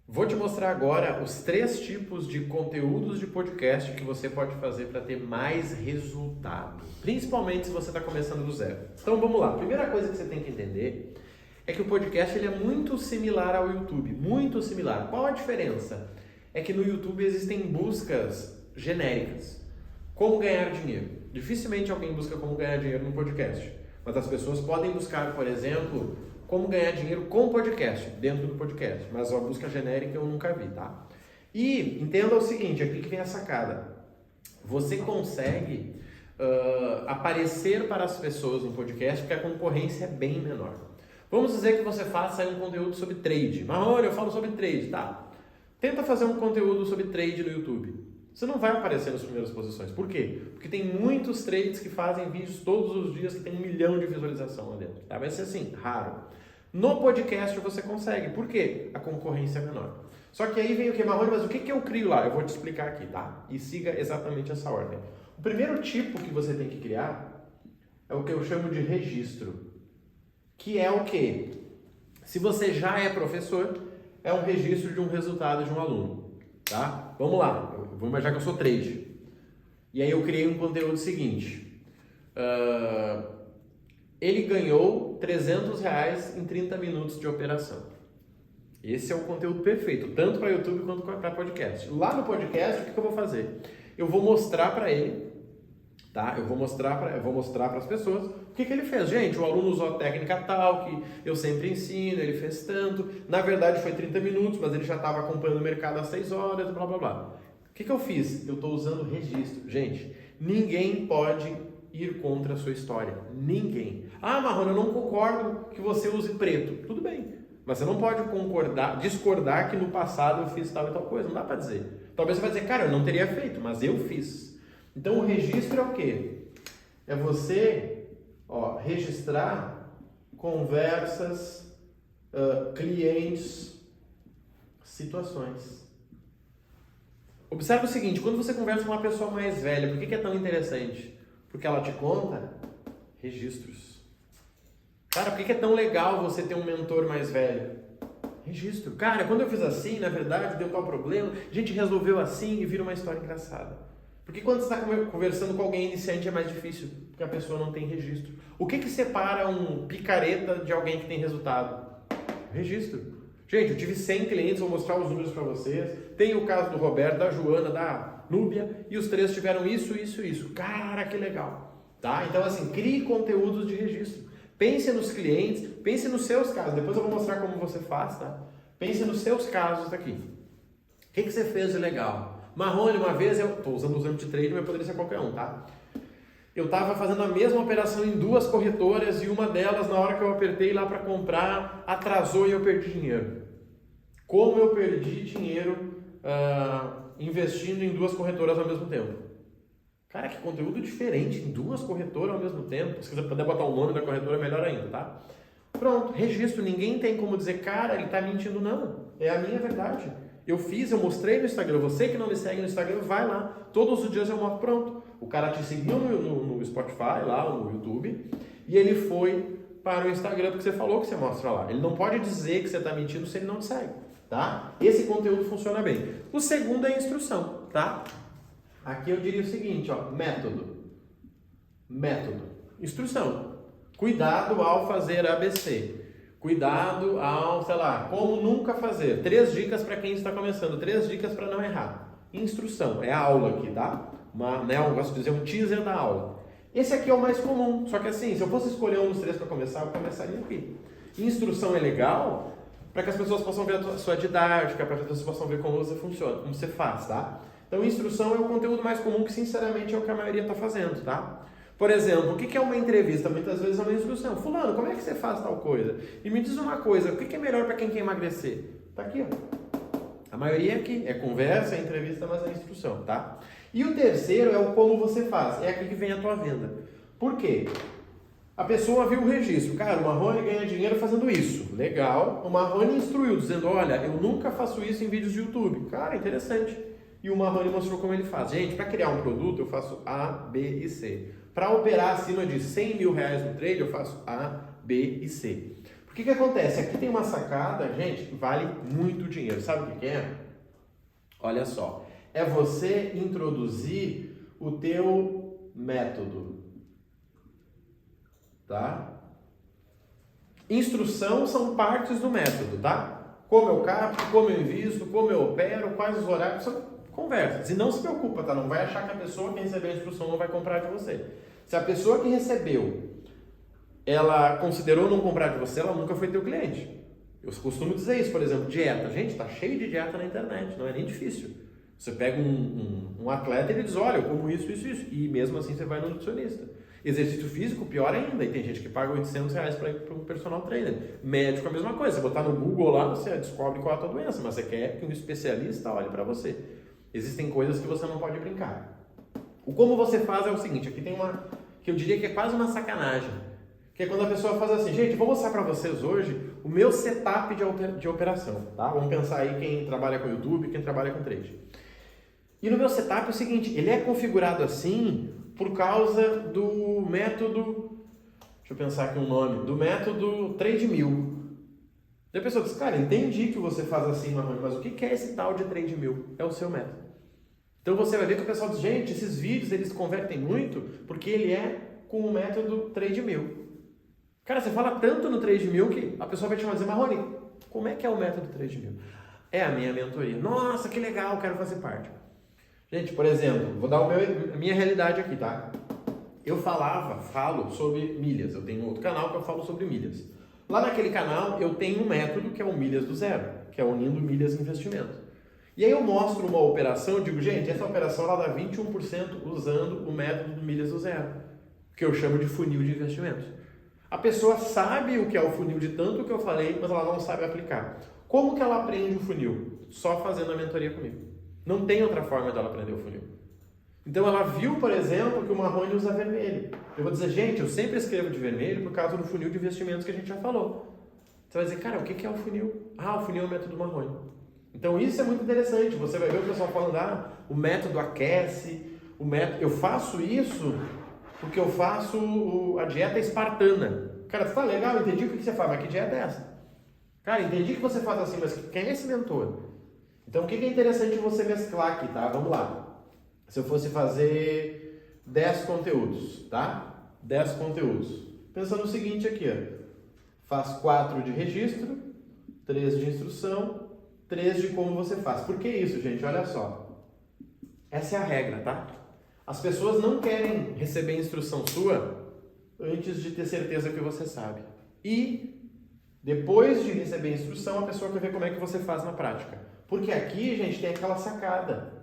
Vou te mostrar agora os 3 tipos de conteúdos de podcast que você pode fazer para ter mais resultado, principalmente se você está começando do zero. Então vamos lá, a primeira coisa que você tem que entender é que o podcast ele é muito similar ao YouTube, muito similar. Qual a diferença? É que no YouTube existem buscas genéricas. Como ganhar dinheiro? Dificilmente alguém busca como ganhar dinheiro no podcast, mas as pessoas podem buscar, por exemplo, como ganhar dinheiro com podcast, dentro do podcast, mas a busca genérica eu nunca vi, tá? E entenda o seguinte, aqui que vem a sacada. Você consegue aparecer para as pessoas no podcast porque a concorrência é bem menor. Vamos dizer que você faça aí um conteúdo sobre trade. Marrone, eu falo sobre trade, tá? Tenta fazer um conteúdo sobre trade no YouTube. Você não vai aparecer nas primeiras posições. Por quê? Porque tem muitos trades que fazem vídeos todos os dias que tem 1 milhão de visualização lá dentro. Tá? Vai ser assim, raro. No podcast você consegue. Por quê? A concorrência é menor. Só que aí vem o que, Marrone, mas o que eu crio lá? Eu vou te explicar aqui, tá? E siga exatamente essa ordem. O primeiro tipo que você tem que criar é o que eu chamo de registro. Que é o quê? Se você já é professor, é um registro de um resultado de um aluno. Tá? Vamos lá. Vamos imaginar que eu sou trade. E aí eu criei um conteúdo seguinte. Ele ganhou R$300 em 30 minutos de operação. Esse é o conteúdo perfeito, tanto para YouTube quanto para podcast. Lá no podcast, o que eu vou fazer? Eu vou mostrar para ele, tá? Eu vou mostrar para as pessoas o que ele fez. Gente, o aluno usou a técnica tal, que eu sempre ensino, ele fez tanto. Na verdade foi 30 minutos, mas ele já estava acompanhando o mercado há 6 horas, blá blá blá. O que eu fiz? Eu estou usando registro. Gente, ninguém pode ir contra a sua história. Ninguém. Ah, Marrone, eu não concordo que você use preto. Tudo bem. Mas você não pode discordar que no passado eu fiz tal e tal coisa. Não dá para dizer. Talvez você vai dizer, cara, eu não teria feito, mas eu fiz. Então o registro é o quê? É você registrar conversas, clientes, situações. Observe o seguinte, quando você conversa com uma pessoa mais velha, por que é tão interessante? Porque ela te conta registros. Cara, por que é tão legal você ter um mentor mais velho? Registro. Cara, quando eu fiz assim, na verdade, deu tal problema, a gente resolveu assim e vira uma história engraçada. Porque quando você está conversando com alguém iniciante é mais difícil, porque a pessoa não tem registro. O que separa um picareta de alguém que tem resultado? Registro. Gente, eu tive 100 clientes, vou mostrar os números para vocês. Tem o caso do Roberto, da Joana, da Núbia, e os 3 tiveram isso, isso, isso. Cara, que legal. Tá? Então, assim, crie conteúdos de registro. Pense nos clientes, pense nos seus casos. Depois eu vou mostrar como você faz, tá? Pense nos seus casos daqui. O que você fez de legal? Marrone, uma vez, eu estou usando o exemplo de trade, mas poderia ser qualquer um, tá? Eu estava fazendo a mesma operação em 2 corretoras e uma delas, na hora que eu apertei lá para comprar, atrasou e eu perdi dinheiro. Como eu perdi dinheiro investindo em 2 corretoras ao mesmo tempo? Cara, que conteúdo diferente, em 2 corretoras ao mesmo tempo. Se quiser puder botar o nome da corretora, melhor ainda, tá? Pronto, registro. Ninguém tem como dizer, cara, ele está mentindo, não. É a minha verdade. Eu mostrei no Instagram. Você que não me segue no Instagram, vai lá. Todos os dias eu mostro, pronto. O cara te seguiu no Spotify, lá no YouTube, e ele foi para o Instagram porque você falou que você mostra lá. Ele não pode dizer que você está mentindo se ele não te segue, tá? Esse conteúdo funciona bem. O segundo é a instrução, tá? Aqui eu diria o seguinte, método. Instrução. Cuidado ao fazer ABC. Cuidado ao, como nunca fazer. 3 dicas para quem está começando, 3 dicas para não errar. Instrução, é a aula aqui, tá? Eu gosto de dizer um teaser da aula. Esse aqui é o mais comum, só que assim, se eu fosse escolher um dos 3 para começar, eu começaria aqui. Instrução é legal para que as pessoas possam ver a sua didática, para que as pessoas possam ver como você funciona, como você faz, tá? Então, instrução é o conteúdo mais comum que, sinceramente, é o que a maioria está fazendo, tá? Por exemplo, o que é uma entrevista? Muitas vezes é uma instrução. Fulano, como é que você faz tal coisa? E me diz uma coisa, o que é melhor para quem quer emagrecer? Tá aqui, A maioria é aqui, é conversa, é entrevista, mas é instrução, tá? E o terceiro é o como você faz. É aqui que vem a tua venda. Por quê? A pessoa viu o registro. Cara, o Marrone ganha dinheiro fazendo isso. Legal. O Marrone instruiu, dizendo, olha, eu nunca faço isso em vídeos de YouTube. Cara, interessante. E o Marrone mostrou como ele faz. Gente, para criar um produto, eu faço A, B e C. Para operar acima de R$100 mil no trade, eu faço A, B e C. O que acontece? Aqui tem uma sacada, gente, que vale muito dinheiro. Sabe o que é? Olha só. É você introduzir o teu método. Tá? Instrução são partes do método, tá? Como eu capto, como eu invisto, como eu opero, quais os horários, são conversas. E não se preocupa, tá? Não vai achar que a pessoa que recebeu a instrução não vai comprar de você. Se a pessoa que recebeu, ela considerou não comprar de você, ela nunca foi teu cliente. Eu costumo dizer isso, por exemplo, dieta. Gente, tá cheio de dieta na internet, não é nem difícil. Você pega um atleta e ele diz, olha, eu como isso. E mesmo assim você vai no nutricionista. Exercício físico, pior ainda. E tem gente que paga R$800 para ir para um personal trainer. Médico, a mesma coisa. Você botar no Google lá, você descobre qual é a tua doença. Mas você quer que um especialista olhe para você. Existem coisas que você não pode brincar. O como você faz é o seguinte. Aqui tem uma, que eu diria que é quase uma sacanagem. Que é quando a pessoa faz assim, gente, vou mostrar para vocês hoje o meu setup de operação. Tá? Vamos pensar aí quem trabalha com YouTube, quem trabalha com trade. E no meu setup é o seguinte, ele é configurado assim por causa do método, deixa eu pensar aqui um nome, do método Trade Mil. E a pessoa diz, cara, entendi que você faz assim, mas o que é esse tal de Trade Mil? É o seu método. Então você vai ver que o pessoal diz, gente, esses vídeos eles convertem muito porque ele é com o método Trade Mil. Cara, você fala tanto no Trade Mil que a pessoa vai te chamar e dizer, Marrone, como é que é o método Trade Mil? É a minha mentoria. Nossa, que legal, quero fazer parte. Gente, por exemplo, vou dar a minha realidade aqui, tá? Eu falo sobre milhas. Eu tenho um outro canal que eu falo sobre milhas. Lá naquele canal eu tenho um método que é o Milhas do Zero, que é unindo milhas e investimento. E aí eu mostro uma operação e digo, gente, essa operação ela dá 21% usando o método do Milhas do Zero, que eu chamo de funil de investimentos. A pessoa sabe o que é o funil de tanto que eu falei, mas ela não sabe aplicar. Como que ela aprende o funil? Só fazendo a mentoria comigo. Não tem outra forma de ela aprender o funil. Então ela viu, por exemplo, que o Marrone usa vermelho. Eu vou dizer, gente, eu sempre escrevo de vermelho por causa do funil de investimentos que a gente já falou. Você vai dizer, cara, o que é o funil? Ah, o funil é o método Marrone. Então isso é muito interessante. Você vai ver o pessoal falando, o método aquece, eu faço isso porque eu faço a dieta espartana. Cara, tá legal, entendi o que você faz, mas que dieta é essa? Cara, entendi que você faz assim, mas quem é esse mentor? Então, o que é interessante você mesclar aqui, tá? Vamos lá. Se eu fosse fazer 10 conteúdos, tá? 10 conteúdos. Pensa no seguinte aqui, ó. Faz 4 de registro, 3 de instrução, 3 de como você faz. Por que isso, gente? Olha só. Essa é a regra, tá? As pessoas não querem receber instrução sua antes de ter certeza que você sabe. E depois de receber a instrução, a pessoa quer ver como é que você faz na prática. Porque aqui, gente, tem aquela sacada.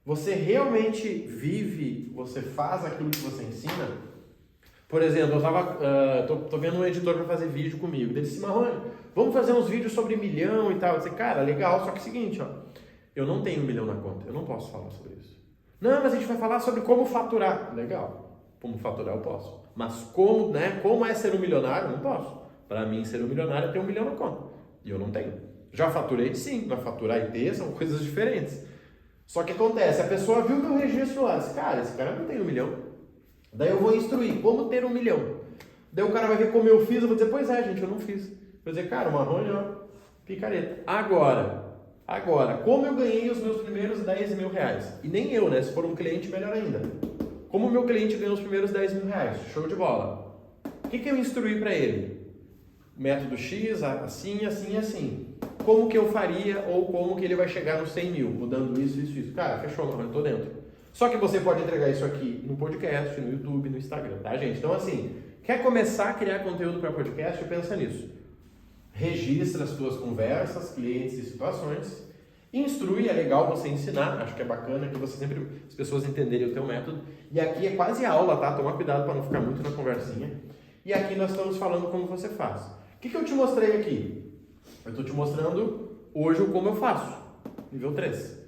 Você realmente vive, você faz aquilo que você ensina? Por exemplo, eu tô vendo um editor para fazer vídeo comigo. Ele disse, Marrone, vamos fazer uns vídeos sobre milhão e tal. Eu disse, cara, legal, só que é o seguinte, ó, eu não tenho 1 milhão na conta, eu não posso falar sobre isso. Não, mas a gente vai falar sobre como faturar. Legal, como faturar eu posso. Mas como é ser um milionário? Eu não posso. Para mim, ser um milionário é ter 1 milhão na conta. E eu não tenho. Já faturei? Sim, mas faturar e ter são coisas diferentes. Só que acontece, a pessoa viu meu registro lá, disse, cara, esse cara não tem 1 milhão. Daí eu vou instruir como ter 1 milhão. Daí o cara vai ver como eu fiz, eu vou dizer, pois é, gente, eu não fiz. Eu vou dizer, cara, o Marrone, ó, picareta. Agora, como eu ganhei os meus primeiros 10 mil reais? E nem eu, né? Se for um cliente, melhor ainda. Como o meu cliente ganhou os primeiros 10 mil reais? Show de bola. O que eu instruí para ele? Método X, assim, assim, assim. Como que eu faria ou como que ele vai chegar nos 100 mil, mudando isso. Cara, fechou, Marrone, tô dentro. Só que você pode entregar isso aqui no podcast, no YouTube, no Instagram, tá, gente? Então, assim, quer começar a criar conteúdo para podcast? Pensa nisso. Registra as tuas conversas, clientes e situações. Instrui, é legal você ensinar, acho que é bacana que você sempre, as pessoas entenderem o teu método. E aqui é quase aula, tá? Tomar cuidado para não ficar muito na conversinha. E aqui nós estamos falando como você faz. O que eu te mostrei aqui? Eu estou te mostrando hoje o como eu faço, nível 3.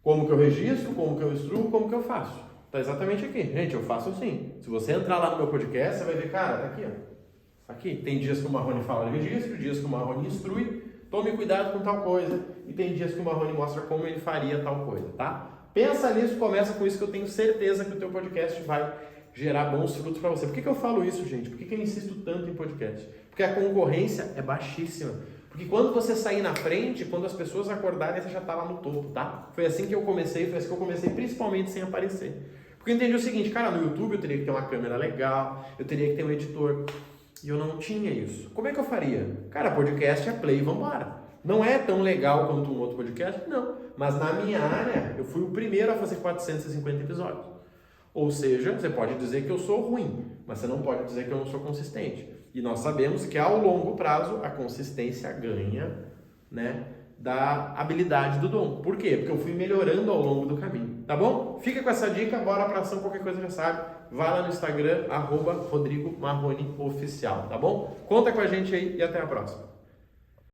Como que eu registro, como que eu instruo, como que eu faço. Tá exatamente aqui. Gente, eu faço assim. Se você entrar lá no meu podcast, você vai ver, cara, tá aqui, ó. Aqui. Tem dias que o Marrone fala de registro, dias que o Marrone instrui, tome cuidado com tal coisa, e tem dias que o Marrone mostra como ele faria tal coisa, tá? Pensa nisso, começa com isso que eu tenho certeza que o teu podcast vai gerar bons frutos para você. Por que eu falo isso, gente? Por que eu insisto tanto em podcast? Porque a concorrência é baixíssima. Porque quando você sair na frente, quando as pessoas acordarem, você já está lá no topo, tá? Foi assim que eu comecei, principalmente sem aparecer. Porque eu entendi o seguinte, cara, no YouTube eu teria que ter uma câmera legal, eu teria que ter um editor, e eu não tinha isso. Como é que eu faria? Cara, podcast é play e vambora. Não é tão legal quanto um outro podcast? Não. Mas na minha área, eu fui o primeiro a fazer 450 episódios. Ou seja, você pode dizer que eu sou ruim, mas você não pode dizer que eu não sou consistente. E nós sabemos que ao longo prazo a consistência ganha, né, da habilidade do dom. Por quê? Porque eu fui melhorando ao longo do caminho. Tá bom? Fica com essa dica, bora pra ação, qualquer coisa já sabe. Vai lá no Instagram, @RodrigoMarroniOficial, tá bom? Conta com a gente aí e até a próxima.